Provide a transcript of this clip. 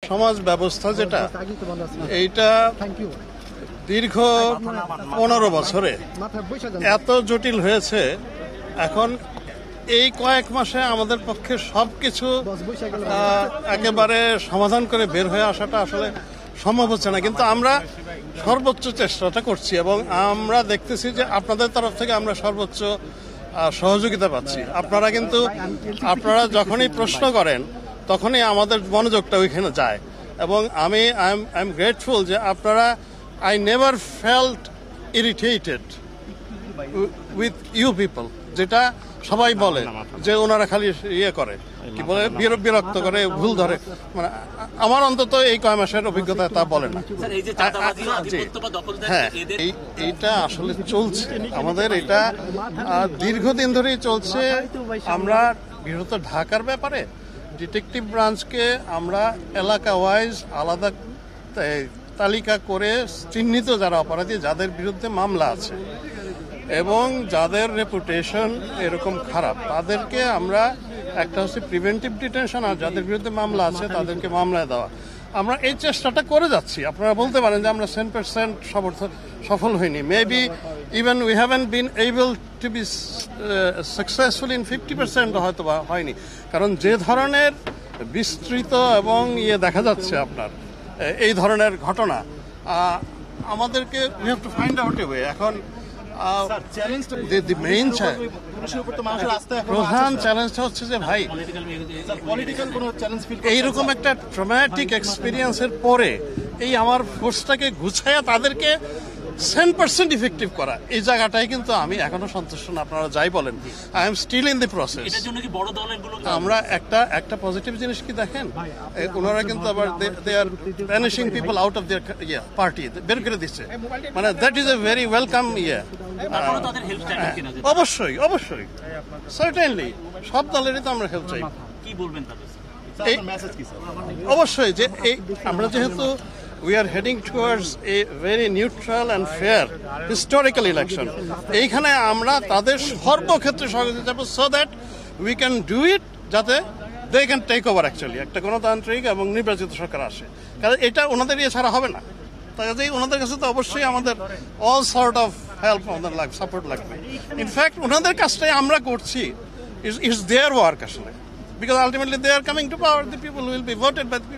সমাজ ব্যবস্থা যেটা, এইটা দীর্ঘ 15 বছরে এত জটিল হয়েছে, এখন এই কয়েক মাসে আমাদের পক্ষে সবকিছু একেবারে সমাধান করে বের হয়ে আসাটা আসলে সম্ভব হচ্ছে না। কিন্তু আমরা সর্বোচ্চ চেষ্টাটা করছি এবং আমরা দেখতেছি যে আপনাদের তরফ থেকে আমরা সর্বোচ্চ সহযোগিতা পাচ্ছি। আপনারা যখনই প্রশ্ন করেন তখনই আমাদের মনোযোগটা ওইখানে যায় এবং আই এম গ্রেটফুল যে আপনারা I never felt irritated with you people, যেটা সবাই বলে যে ওনারা খালি ইয়ে করে, কি বলে, বিরক্ত করে, ভুল ধরে। মানে আমার অন্তত এই কয় মাসের অভিজ্ঞতায় তা বলে না। হ্যাঁ, এইটা আসলে চলছে আমাদের, এটা দীর্ঘদিন ধরেই চলছে। আমরা বিশেষত ঢাকার ব্যাপারে ডিটেকটিভ ব্রাঞ্চকে আমরা এলাকা ওয়াইজ আলাদা তালিকা করে চিহ্নিত যারা অপরাধী, যাদের বিরুদ্ধে মামলা আছে এবং যাদের রেপুটেশন এরকম খারাপ, তাদেরকে আমরা একটা হচ্ছে প্রিভেন্টিভ ডিটেনশন, আর যাদের বিরুদ্ধে মামলা আছে তাদেরকে মামলায় দেওয়া। আমরা এই চেষ্টাটা করে যাচ্ছি। আপনারা বলতে পারেন যে আমরা 100% সফল হইনি, maybe even we haven't bin able to be successful in 50% হয়তো বা হয়নি। কারণ যে ধরনের বিস্তৃত এবং দেখা যাচ্ছে আপনার এই ধরনের ঘটনা, আমাদেরকে we have to find out a way. এখন প্রধান চ্যালেঞ্জটা হচ্ছে যে ভাই, এইরকম একটা ট্রমাটিক এক্সপিরিয়েন্সের পরে এই আমার ফোর্সটাকে গুছাইয়া তাদেরকে 100% ইফেক্টিভ করা, এই জায়গাটাই কিন্তু আমি এখনো সন্তুষ্ট না। আপনারা যাই বলেন, I am still in the process. আমরা একটা পজিটিভ জিনিস কি দেখেন, ওনারা কিন্তু আবার they are banishing people out of their party, বের করে দিচ্ছে। মানে that is a very welcome অবশ্যই সার্টেনলি সব দলেরই তো আমরা হেল্প চাই। কি বলবেন অবশ্যই যে আমরা যেহেতু we are heading towards a very neutral and fair historical election, এইখানে আমরা তাদের সর্বক্ষেত্রে সহযোগিতা চাইব, so that we can do it, যাতে they can take over actually একটা গণতান্ত্রিক এবং নির্বাচিত সরকার আসে। কারণ এটা ওনাদের ইয়ে ছাড়া হবে না। তাই ওনাদের কাছে তো অবশ্যই আমাদের all sort of help আমাদের লাগবে, সাপোর্ট লাগবে। ইনফ্যাক্ট ওনাদের কাজটাই আমরা করছি, is their work আসলে, because ultimately they are coming to power, the people will be voted by the people.